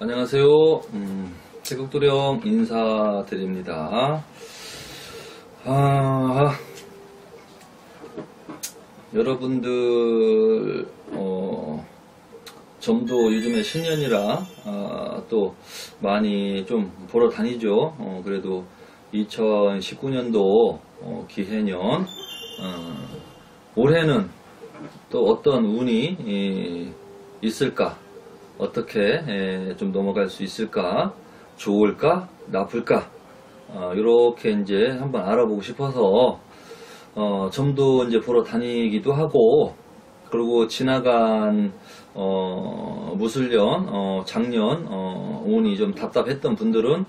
안녕하세요. 태국도령 인사드립니다. 여러분들 점도 요즘에 신년이라 또 많이 좀 보러 다니죠. 그래도 2019년도 기해년 올해는 또 어떤 운이 있을까, 어떻게 좀 넘어갈 수 있을까, 좋을까 나쁠까, 이렇게 이제 한번 알아보고 싶어서 점도 이제 보러 다니기도 하고, 그리고 지나간 무술년 작년 운이 좀 답답했던 분들은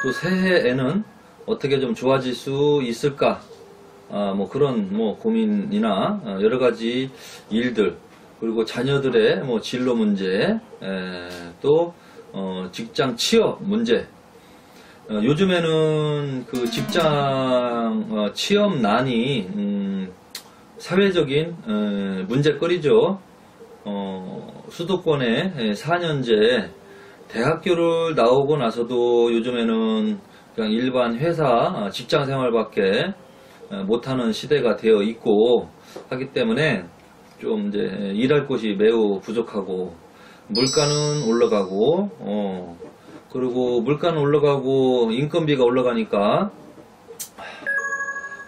또 새해에는 어떻게 좀 좋아질 수 있을까, 뭐 그런 뭐 고민이나 여러 가지 일들, 그리고 자녀들의 뭐 진로 문제, 또 직장 취업 문제. 요즘에는 그 직장 취업난이 사회적인 문제거리죠. 수도권에 4년제 대학교를 나오고 나서도 요즘에는 그냥 일반 회사 직장 생활밖에 못하는 시대가 되어 있고 하기 때문에 좀 이제 일할 곳이 매우 부족하고, 물가는 올라가고, 그리고 물가는 올라가고 인건비가 올라가니까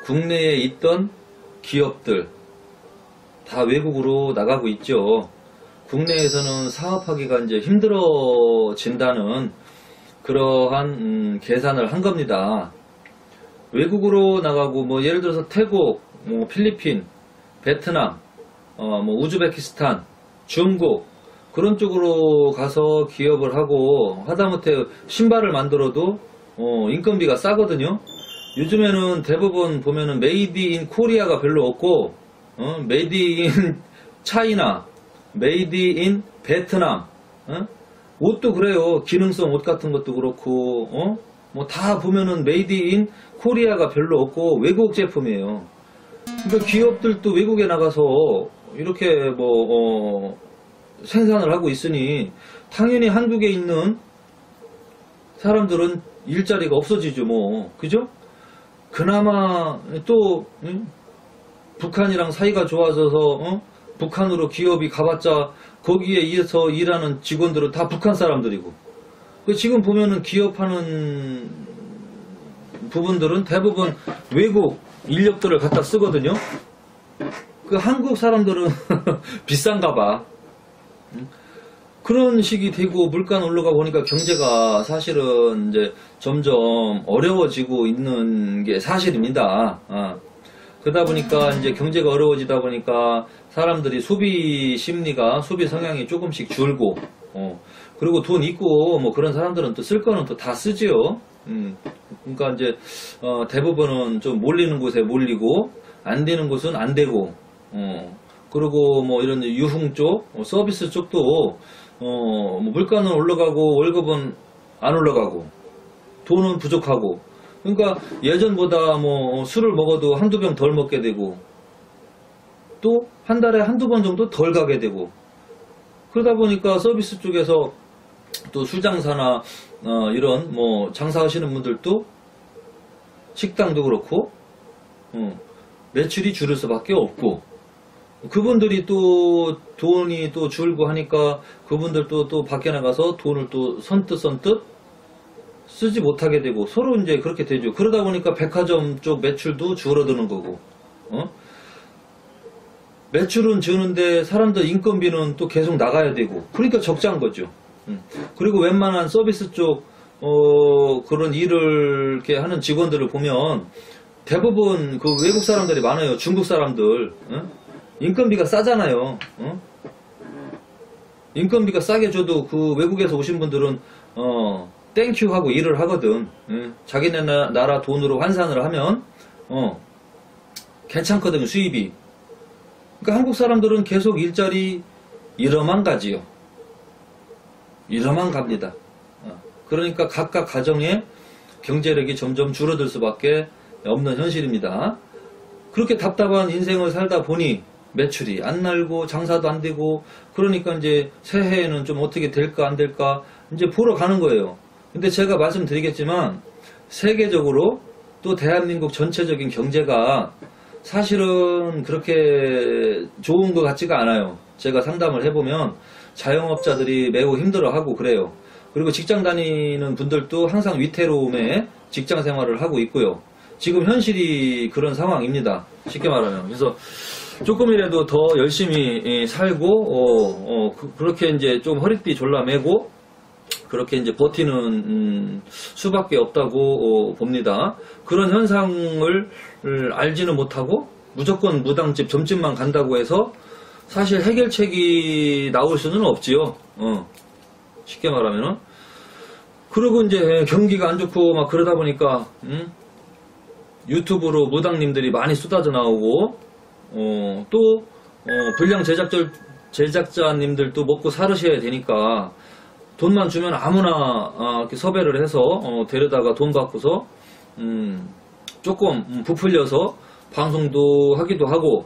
국내에 있던 기업들 다 외국으로 나가고 있죠. 국내에서는 사업하기가 이제 힘들어진다는 그러한 계산을 한 겁니다. 외국으로 나가고, 뭐 예를 들어서 태국, 뭐 필리핀, 베트남, 뭐 우즈베키스탄, 중국, 그런 쪽으로 가서 기업을 하고, 하다못해 신발을 만들어도 인건비가 싸거든요. 요즘에는 대부분 보면은 메이드 인 코리아가 별로 없고, 메이드 인 차이나, 메이드 인 베트남, 옷도 그래요. 기능성 옷 같은 것도 그렇고, 뭐 다 보면은 메이드 인 코리아가 별로 없고 외국 제품이에요. 그러니까 기업들도 외국에 나가서 이렇게 뭐 생산을 하고 있으니 당연히 한국에 있는 사람들은 일자리가 없어지죠, 뭐. 그죠? 그나마 또 북한이랑 사이가 좋아져서 북한으로 기업이 가봤자 거기에 의해서 일하는 직원들은 다 북한 사람들이고, 지금 보면은 기업하는 부분들은 대부분 외국 인력들을 갖다 쓰거든요. 그 한국 사람들은 비싼가 봐. 그런 식이 되고 물가는 올라가 보니까 경제가 사실은 이제 점점 어려워지고 있는 게 사실입니다. 그러다 보니까 이제 경제가 어려워지다 보니까 사람들이 소비 심리가, 소비 성향이 조금씩 줄고, 그리고 돈 있고 뭐 그런 사람들은 또 쓸 거는 또 다 쓰지요. 그러니까 이제 대부분은 좀 몰리는 곳에 몰리고 안 되는 곳은 안 되고, 그리고 뭐 이런 유흥 쪽, 서비스 쪽도 뭐 물가는 올라가고 월급은 안 올라가고 돈은 부족하고, 그러니까 예전보다 뭐 술을 먹어도 한두 병 덜 먹게 되고, 또 한 달에 한두 번 정도 덜 가게 되고, 그러다 보니까 서비스 쪽에서 또 술장사나 이런 뭐 장사하시는 분들도 식당도 그렇고 매출이 줄을 수밖에 없고, 그분들이 또 돈이 또 줄고 하니까 그분들도 또 밖에 나가서 돈을 또 선뜻 쓰지 못하게 되고, 서로 이제 그렇게 되죠. 그러다 보니까 백화점 쪽 매출도 줄어드는 거고, 매출은 주는데 사람들 인건비는 또 계속 나가야 되고, 그러니까 적자인 거죠. 그리고 웬만한 서비스 쪽 그런 일을 이렇게 하는 직원들을 보면 대부분 그 외국 사람들이 많아요. 중국 사람들. 인건비가 싸잖아요. 인건비가 싸게 줘도 그 외국에서 오신 분들은 땡큐 하고 일을 하거든. 자기네 나라 돈으로 환산을 하면 괜찮거든요, 수입이. 그러니까 한국 사람들은 계속 일자리 잃어만 가지요. 잃어만 갑니다. 그러니까 각각 가정의 경제력이 점점 줄어들 수밖에 없는 현실입니다. 그렇게 답답한 인생을 살다 보니 매출이 안 날고 장사도 안 되고, 그러니까 이제 새해에는 좀 어떻게 될까 안 될까 이제 보러 가는 거예요. 근데 제가 말씀드리겠지만 세계적으로 또 대한민국 전체적인 경제가 사실은 그렇게 좋은 것 같지가 않아요. 제가 상담을 해보면 자영업자들이 매우 힘들어하고 그래요. 그리고 직장 다니는 분들도 항상 위태로움에 직장 생활을 하고 있고요. 지금 현실이 그런 상황입니다. 쉽게 말하면. 그래서 조금이라도 더 열심히 살고 그렇게 이제 좀 허리띠 졸라매고 그렇게 이제 버티는 수밖에 없다고 봅니다. 그런 현상을 알지는 못하고 무조건 무당집 점집만 간다고 해서 사실 해결책이 나올 수는 없지요. 쉽게 말하면은. 그리고 이제 경기가 안 좋고 막 그러다 보니까 유튜브로 무당님들이 많이 쏟아져 나오고 또 불량 제작자님들도 먹고 살으셔야 되니까 돈만 주면 아무나 이렇게 섭외를 해서 데려다가 돈 받고서 조금 부풀려서 방송도 하기도 하고,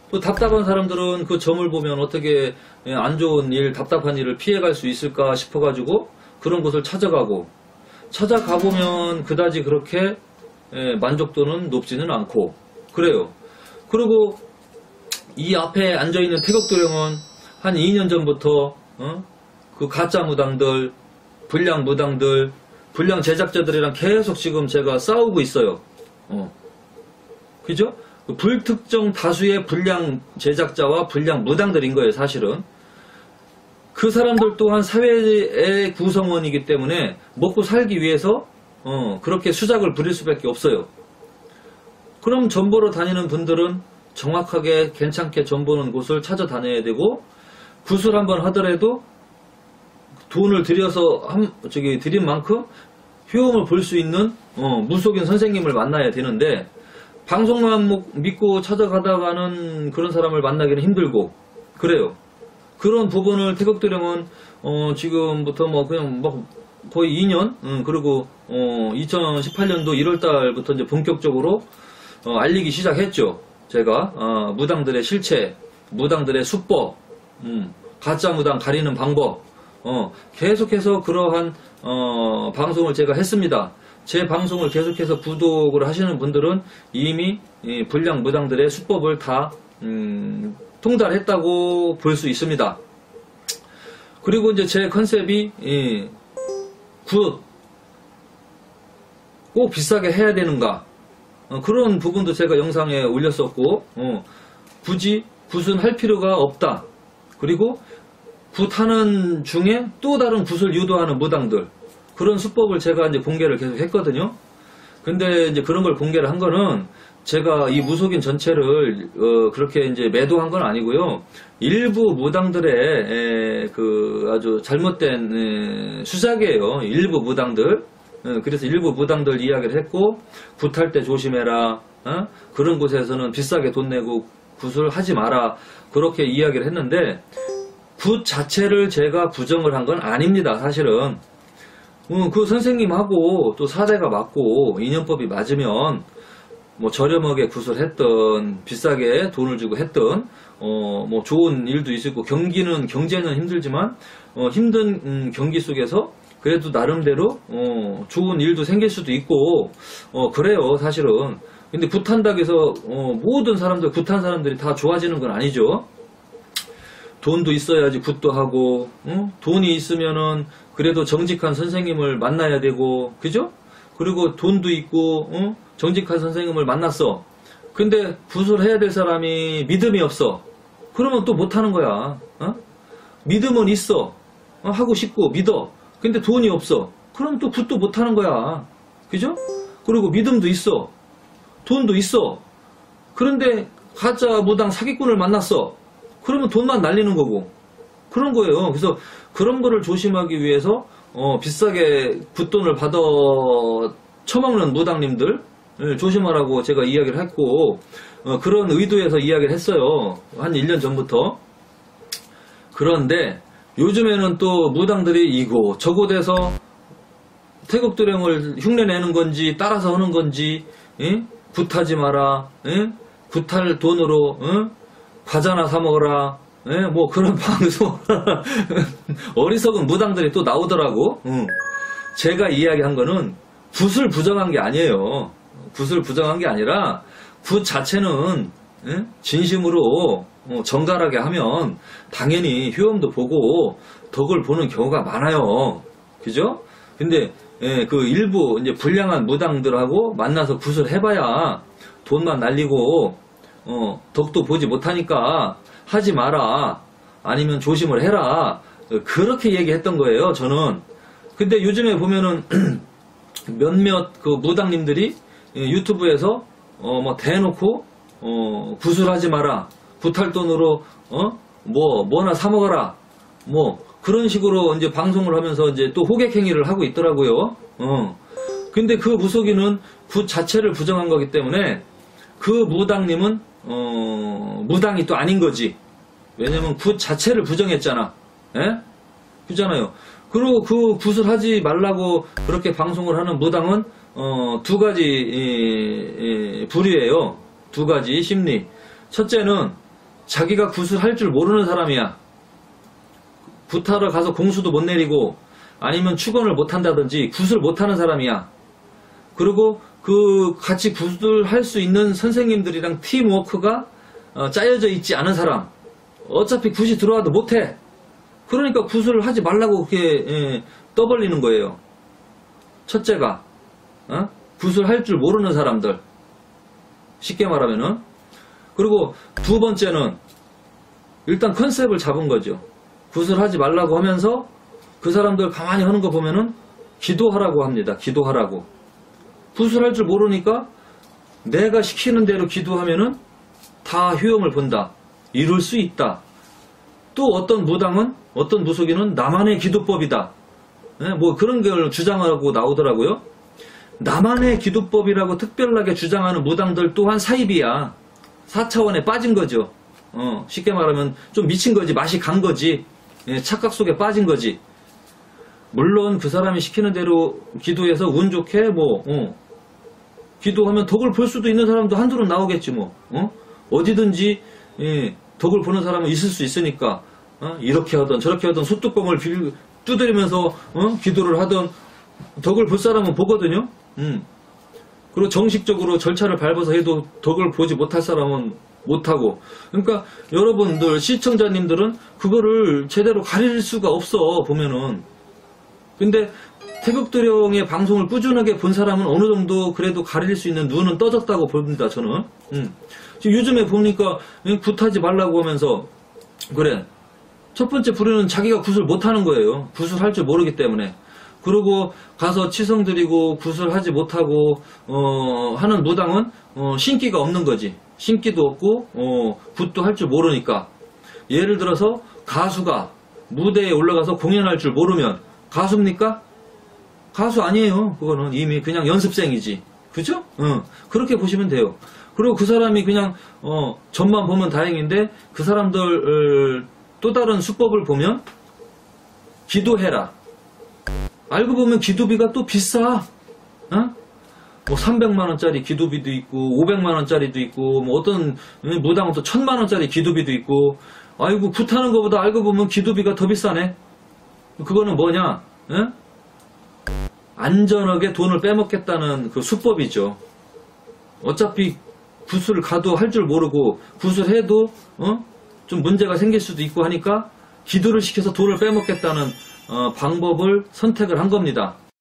또 답답한 사람들은 그 점을 보면 어떻게 안 좋은 일, 답답한 일을 피해갈 수 있을까 싶어가지고 그런 곳을 찾아가보면 그다지 그렇게 만족도는 높지는 않고 그래요. 그리고 이 앞에 앉아있는 태극도령은 한 2년 전부터 그 가짜 무당들, 불량 무당들, 불량 제작자들이랑 계속 지금 제가 싸우고 있어요. 그죠? 불특정 다수의 불량 제작자와 불량 무당들인 거예요, 사실은. 그 사람들 또한 사회의 구성원이기 때문에 먹고 살기 위해서 그렇게 수작을 부릴 수밖에 없어요. 그럼 점 보러 다니는 분들은 정확하게 괜찮게 점 보는 곳을 찾아다녀야 되고, 굿을 한번 하더라도 돈을 들여서 드린 만큼 효용을 볼 수 있는 무속인 선생님을 만나야 되는데, 방송만 믿고 찾아가다가는 그런 사람을 만나기는 힘들고 그래요. 그런 부분을 태극도령은 지금부터 그냥 거의 2년 그리고 2018년도 1월달부터 이제 본격적으로 알리기 시작했죠. 제가 무당들의 실체, 무당들의 수법, 가짜 무당 가리는 방법, 계속해서 그러한 방송을 제가 했습니다. 제 방송을 계속해서 구독을 하시는 분들은 이미 불량 무당들의 수법을 다 통달했다고 볼 수 있습니다. 그리고 이제 제 컨셉이 굿 꼭 비싸게 해야 되는가, 그런 부분도 제가 영상에 올렸었고, 굳이 굿은 할 필요가 없다. 그리고 굿하는 중에 또 다른 굿을 유도하는 무당들, 그런 수법을 제가 이제 공개를 계속 했거든요. 근데 이제 그런 걸 공개를 한 거는 제가 이 무속인 전체를 그렇게 이제 매도한 건 아니고요. 일부 무당들의 그 아주 잘못된 수작이에요. 일부 무당들. 그래서 일부 무당들 이야기를 했고, 굿할 때 조심해라. 그런 곳에서는 비싸게 돈 내고 굿을 하지 마라. 그렇게 이야기를 했는데, 굿 자체를 제가 부정을 한 건 아닙니다, 사실은. 그 선생님하고 또 사대가 맞고 인연법이 맞으면 뭐 저렴하게 굿을 했던, 비싸게 돈을 주고 했던 뭐 좋은 일도 있고, 경제는 힘들지만 힘든 경기 속에서 그래도 나름대로 좋은 일도 생길 수도 있고 그래요, 사실은. 근데 굿한다고 해서 모든 사람들, 굿한 사람들이 다 좋아지는 건 아니죠. 돈도 있어야지 굿도 하고, 돈이 있으면은 그래도 정직한 선생님을 만나야 되고, 그죠? 그리고 돈도 있고, 정직한 선생님을 만났어. 근데 굿을 해야 될 사람이 믿음이 없어. 그러면 또 못하는 거야. 믿음은 있어. 하고 싶고 믿어. 근데 돈이 없어. 그럼 또 굿도 못하는 거야. 그죠? 그리고 믿음도 있어. 돈도 있어. 그런데 가짜 무당 사기꾼을 만났어. 그러면 돈만 날리는 거고 그런 거예요. 그래서 그런 거를 조심하기 위해서 비싸게 굿돈을 받아 처먹는 무당님들 조심하라고 제가 이야기를 했고, 그런 의도에서 이야기를 했어요. 한 1년 전부터. 그런데 요즘에는 또 무당들이 이곳 저곳에서 태극도령을 흉내내는 건지 따라서 하는 건지, 굿하지 마라, 굿할 돈으로 과자나 사 먹어라, 예, 뭐 그런 방송 어리석은 무당들이 또 나오더라고. 제가 이야기한 거는 굿을 부정한 게 아니에요. 굿을 부정한 게 아니라 굿 자체는 예? 진심으로 정갈하게 하면 당연히 효험도 보고 덕을 보는 경우가 많아요. 그죠? 근데 예, 그 일부 이제 불량한 무당들하고 만나서 굿을 해봐야 돈만 날리고 덕도 보지 못하니까 하지 마라. 아니면 조심을 해라. 그렇게 얘기했던 거예요, 저는. 근데 요즘에 보면은 몇몇 그 무당님들이 유튜브에서 뭐 대놓고 굿을 하지 마라. 굿할 돈으로 뭐나 사 먹어라. 뭐 그런 식으로 이제 방송을 하면서 이제 또 호객 행위를 하고 있더라고요. 근데 그 무속인은 굿 자체를 부정한 거기 때문에 그 무당님은 무당이 또 아닌 거지. 왜냐면 굿 자체를 부정했잖아. 예? 그잖아요. 그리고 그 굿을 하지 말라고 그렇게 방송을 하는 무당은 두 가지 부류예요. 두 가지 심리. 첫째는 자기가 굿을 할 줄 모르는 사람이야. 굿하러 가서 공수도 못 내리고 아니면 축원을 못 한다든지 굿을 못 하는 사람이야. 그리고 그 같이 굿을 할 수 있는 선생님들이랑 팀워크가 짜여져 있지 않은 사람. 어차피 굿이 들어와도 못해. 그러니까 굿을 하지 말라고 그렇게 떠벌리는 거예요. 첫째가 굿을 할 줄 모르는 사람들. 쉽게 말하면은. 그리고 두 번째는 일단 컨셉을 잡은 거죠. 굿을 하지 말라고 하면서 그 사람들 가만히 하는 거 보면은 기도하라고 합니다. 기도하라고. 굿을 할 줄 모르니까 내가 시키는 대로 기도하면은 다 효험을 본다. 이룰 수 있다. 또 어떤 무당은, 어떤 무속인은 나만의 기도법이다. 뭐 그런 걸 주장하고 나오더라고요. 나만의 기도법이라고 특별하게 주장하는 무당들 또한 사입이야. 4차원에 빠진 거죠. 쉽게 말하면 좀 미친 거지. 맛이 간 거지. 착각 속에 빠진 거지. 물론 그 사람이 시키는 대로 기도해서 운 좋게 기도하면 덕을 볼 수도 있는 사람도 한둘은 나오겠지 뭐. 어디든지 덕을 보는 사람은 있을 수 있으니까 이렇게 하던 저렇게 하던 소뚜껑을 두드리면서 기도를 하던 덕을 볼 사람은 보거든요. 그리고 정식적으로 절차를 밟아서 해도 덕을 보지 못할 사람은 못하고. 그러니까 여러분들 시청자님들은 그거를 제대로 가릴 수가 없어 보면은. 근데 태극도령의 방송을 꾸준하게 본 사람은 어느 정도 그래도 가릴 수 있는 눈은 떠졌다고 봅니다, 저는. 지금 요즘에 보니까 굿하지 말라고 하면서 그래. 첫 번째 부류는 자기가 굿을 못하는 거예요. 굿을 할 줄 모르기 때문에. 그리고 가서 치성 드리고 굿을 하지 못하고 하는 무당은 신기가 없는 거지. 신기도 없고 굿도 할 줄 모르니까. 예를 들어서 가수가 무대에 올라가서 공연할 줄 모르면 가수입니까? 가수 아니에요. 그거는 이미 그냥 연습생이지. 그죠? 그렇게 보시면 돼요. 그리고 그 사람이 그냥 점만 보면 다행인데 그 사람들 또 다른 수법을 보면 기도해라. 알고 보면 기도비가 또 비싸. 뭐 300만원짜리 기도비도 있고 500만원짜리도 있고 뭐 어떤 무당은 또 1000만원짜리 기도비도 있고. 아이고 굿하는 것보다 알고 보면 기도비가 더 비싸네. 그거는 뭐냐? 안전하게 돈을 빼먹겠다는 그 수법이죠. 어차피 굿을 가도 할 줄 모르고 굿을 해도 좀 문제가 생길 수도 있고 하니까 기도를 시켜서 돈을 빼먹겠다는 방법을 선택을 한 겁니다.